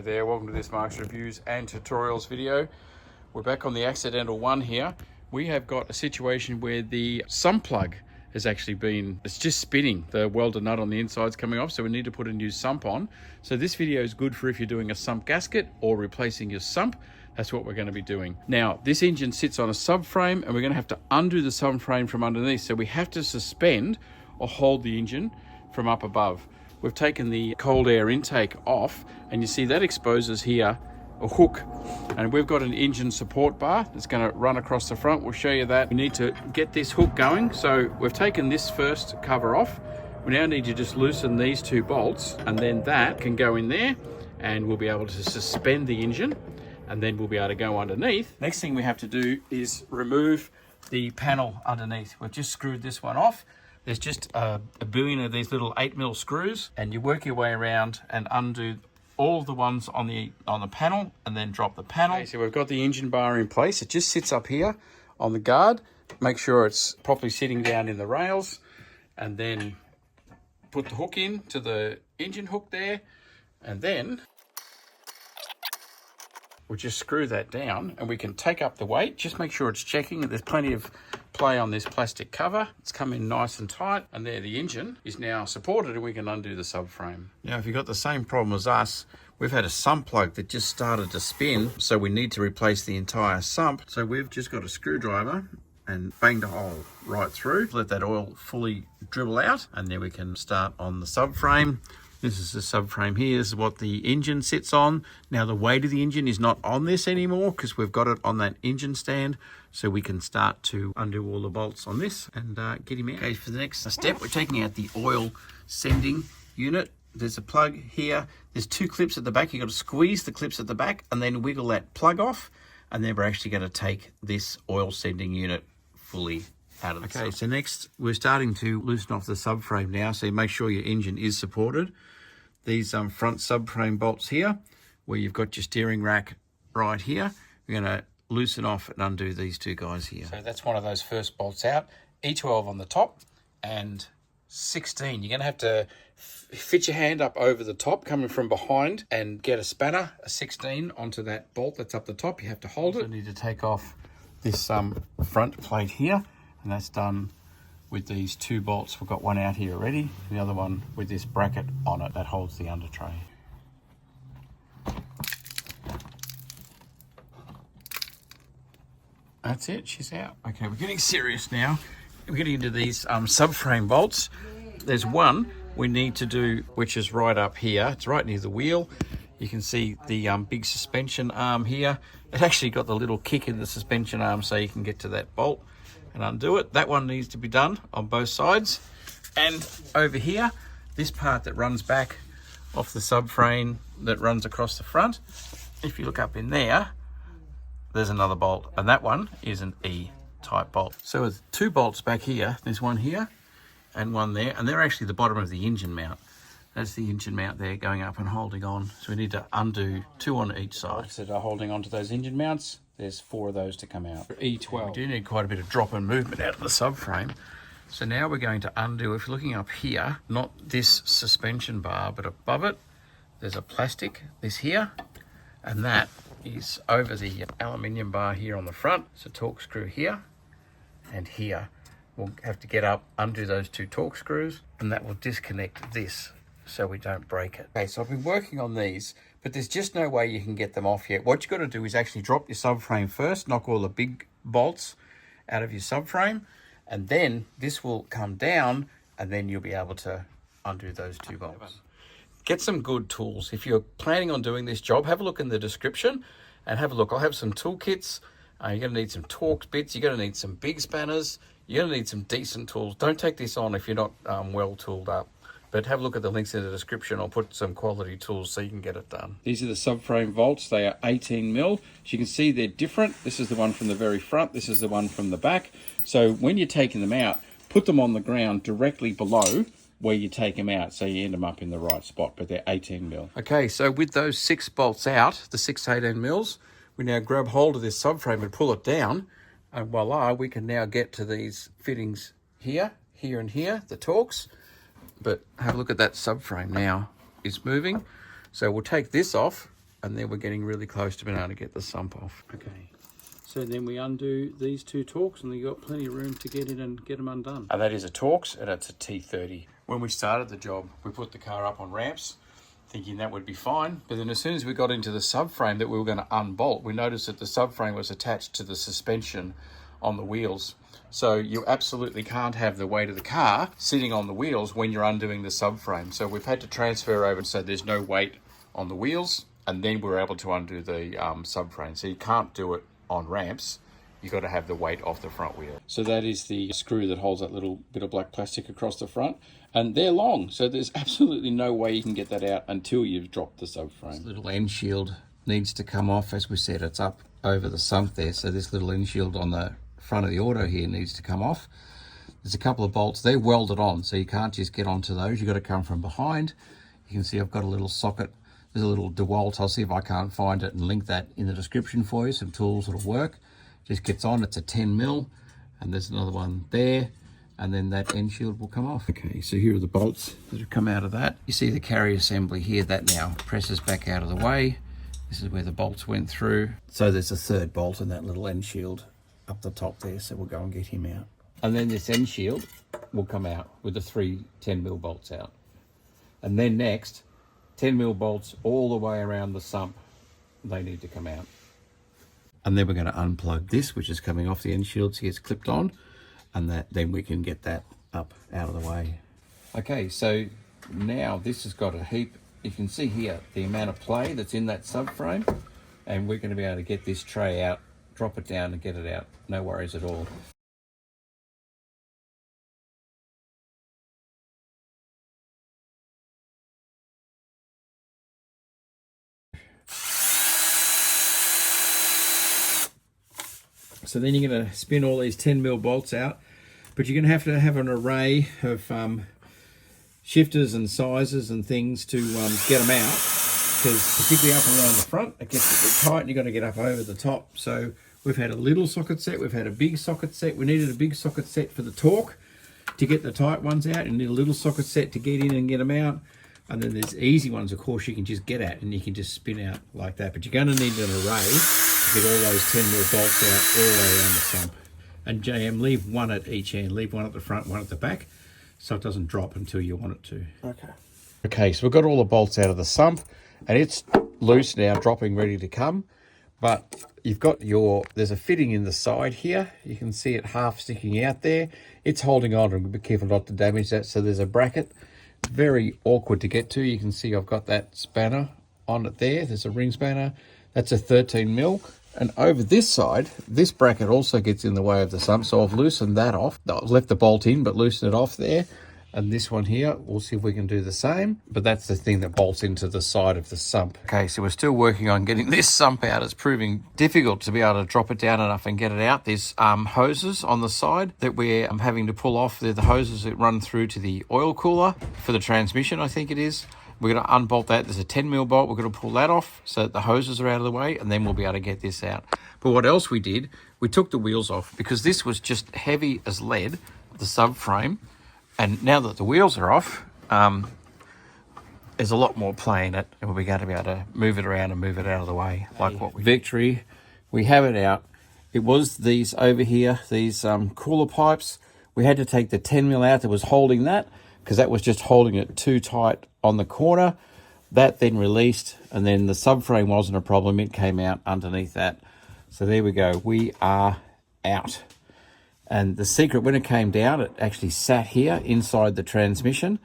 there, welcome to this Mark's Reviews and Tutorials video. We're back on the accidental one here. We have got a situation where the sump plug has actually been, it's just spinning. The welder nut on the inside's coming off, so we need to put a new sump on. So this video is good for if you're doing a sump gasket or replacing your sump. That's what we're going to be doing. Now, this engine sits on a subframe and we're going to have to undo the subframe from underneath. So we have to suspend or hold the engine from up above. We've taken the cold air intake off and you see that exposes here a hook, and we've got an engine support bar that's going to run across the front. We'll show you that. We need to get this hook going. So we've taken this first cover off. We now need to just loosen these two bolts, and then that can go in there and we'll be able to suspend the engine, and then we'll be able to go underneath. Next thing we have to do is remove the panel underneath. We've just screwed this one off. There's just a billion of these little 8mm screws, and you work your way around and undo all the ones on the panel and then drop the panel. Okay, so we've got the engine bar in place. It just sits up here on the guard. Make sure it's properly sitting down in the rails, and then put the hook in to the engine hook there, and then we'll just screw that down and we can take up the weight. Just make sure it's checking that there's plenty of play on this plastic cover. It's come in nice and tight, and there the engine is now supported, and we can undo the subframe. Now, if you've got the same problem as us, we've had a sump plug that just started to spin, so we need to replace the entire sump. So we've just got a screwdriver and banged a hole right through. Let that oil fully dribble out, and then we can start on the subframe. This is the subframe here. This is what the engine sits on. Now the weight of the engine is not on this anymore because we've got it on that engine stand. So we can start to undo all the bolts on this and get him out. Okay, for the next step, we're taking out the oil sending unit. There's a plug here. There's two clips at the back. You've got to squeeze the clips at the back and then wiggle that plug off. And then we're actually going to take this oil sending unit fully out of the sump. So next, we're starting to loosen off the subframe now. So you make sure your engine is supported. These front subframe bolts here, where you've got your steering rack right here, we're going to loosen off and undo these two guys here. So that's one of those first bolts out. E12 on the top and 16. You're going to have to fit your hand up over the top coming from behind and get a spanner, a 16, onto that bolt that's up the top. You have to hold it. You need to take off this front plate here, and that's done with these two bolts. We've got one out here already, the other one with this bracket on it that holds the under tray. That's it, she's out. Okay, we're getting serious now. We're getting into these subframe bolts. There's one we need to do, which is right up here. It's right near the wheel. You can see the big suspension arm here. It actually got the little kick in the suspension arm so you can get to that bolt and undo it. That one needs to be done on both sides. And over here, this part that runs back off the subframe that runs across the front, if you look up in there, there's another bolt, and that one is an E-type bolt. So with two bolts back here, there's one here and one there, and they're actually the bottom of the engine mount. That's the engine mount there going up and holding on. So we need to undo two on each side. So they're holding onto those engine mounts. There's four of those to come out. E12. We do need quite a bit of drop and movement out of the subframe. So now we're going to undo, if you're looking up here, not this suspension bar, but above it, there's a plastic, this here, and that is over the aluminium bar here on the front. It's a torque screw here and here. We'll have to get up, undo those two torque screws, and that will disconnect this so we don't break it. Okay, so I've been working on these, but there's just no way you can get them off yet. What you've got to do is actually drop your subframe first, knock all the big bolts out of your subframe, and then this will come down, and then you'll be able to undo those two bolts. Get some good tools. If you're planning on doing this job, have a look in the description and have a look. I'll have some toolkits. You're going to need some Torx bits. You're going to need some big spanners. You're going to need some decent tools. Don't take this on if you're not well tooled up. But have a look at the links in the description. I'll put some quality tools so you can get it done. These are the subframe bolts. They are 18mm. As you can see, they're different. This is the one from the very front. This is the one from the back. So when you're taking them out, put them on the ground directly below where you take them out so you end them up in the right spot, but they're 18mm. Okay, so with those 6 bolts out, the 6 18mm, we now grab hold of this subframe and pull it down, and voila, we can now get to these fittings here, here and here, the Torx. But have a look at that subframe now. It's moving. So we'll take this off and then we're getting really close to being able to get the sump off. Okay, so then we undo these two Torx, and you've got plenty of room to get in and get them undone. And that is a Torx, and it's a T30. When we started the job, we put the car up on ramps, thinking that would be fine. But then as soon as we got into the subframe that we were going to unbolt, we noticed that the subframe was attached to the suspension on the wheels. So you absolutely can't have the weight of the car sitting on the wheels when you're undoing the subframe. So we've had to transfer over so there's no weight on the wheels, and then we're able to undo the subframe. So you can't do it on ramps. You've got to have the weight off the front wheel. So that is the screw that holds that little bit of black plastic across the front, and they're long, so there's absolutely no way you can get that out until you've dropped the subframe. This little end shield needs to come off. As we said, it's up over the sump there, so this little end shield on the front of the auto here needs to come off. There's a couple of bolts, they're welded on, so you can't just get onto those. You've got to come from behind. You can see I've got a little socket. There's a little DeWalt. I'll see if I can't find it and link that in the description for you. Some tools that'll work. Just gets on, it's a 10 mil, and there's another one there, and then that end shield will come off. Okay, so here are the bolts that have come out of that. You see the carry assembly here, that now presses back out of the way. This is where the bolts went through. So there's a third bolt in that little end shield up the top there, so we'll go and get him out. And then this end shield will come out with the 3 10 mil bolts out. And then next, 10 mil bolts all the way around the sump, they need to come out. And then we're going to unplug this, which is coming off the end shield, so it's clipped on, and then we can get that up out of the way. Okay, so now this has got a heap. You can see here the amount of play that's in that subframe, and we're going to be able to get this tray out, drop it down and get it out. No worries at all. So then you're going to spin all these 10 mil bolts out, but you're going to have an array of shifters and sizes and things to get them out, because particularly up around the front it gets a bit tight and you've got to get up over the top. So we've had a little socket set, we've had a big socket set. We needed a big socket set for the torque to get the tight ones out, and need a little socket set to get in and get them out. And then there's easy ones, of course, you can just get at and you can just spin out like that. But you're going to need an array to get all those 10 mil bolts out all the way around the sump. And JM, leave one at each end. Leave one at the front, one at the back, so it doesn't drop until you want it to. Okay. Okay, so we've got all the bolts out of the sump, and it's loose now, dropping, ready to come. But you've got there's a fitting in the side here. You can see it half sticking out there. It's holding on, and be careful not to damage that. So there's a bracket. Very awkward to get to. You can see I've got that spanner on it there. There's a ring spanner. That's a 13 mil. And over this side, this bracket also gets in the way of the sump, so I've loosened that off. I've left the bolt in, but loosened it off there. And this one here, we'll see if we can do the same. But that's the thing that bolts into the side of the sump. Okay, so we're still working on getting this sump out. It's proving difficult to be able to drop it down enough and get it out. There's hoses on the side that we're having to pull off. They're the hoses that run through to the oil cooler for the transmission, I think it is. We're going to unbolt that. There's a 10 mil bolt. We're going to pull that off so that the hoses are out of the way, and then we'll be able to get this out. But what else we did, we took the wheels off because this was just heavy as lead, the subframe. And now that the wheels are off, there's a lot more play in it, and we'll be going to be able to move it around and move it out of the way, like what we Victory. We have it out. It was these over here, these cooler pipes. We had to take the 10 mil out that was holding that, because that was just holding it too tight on the corner. That then released, and then the subframe wasn't a problem. It came out underneath that. So there we go. We are out. And the secret, when it came down, it actually sat here inside the transmission.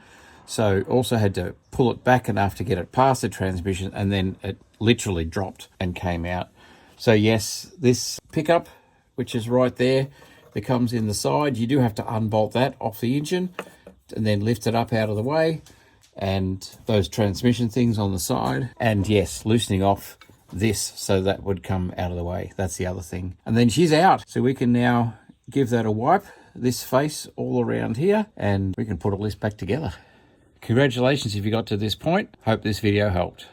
So also had to pull it back enough to get it past the transmission, and then it literally dropped and came out. So yes, this pickup, which is right there, that comes in the side, you do have to unbolt that off the engine and then lift it up out of the way, and those transmission things on the side. And yes, loosening off this so that would come out of the way. That's the other thing. And then she's out. So we can now give that a wipe, this face all around here, and we can put all this back together. Congratulations if you got to this point. Hope this video helped.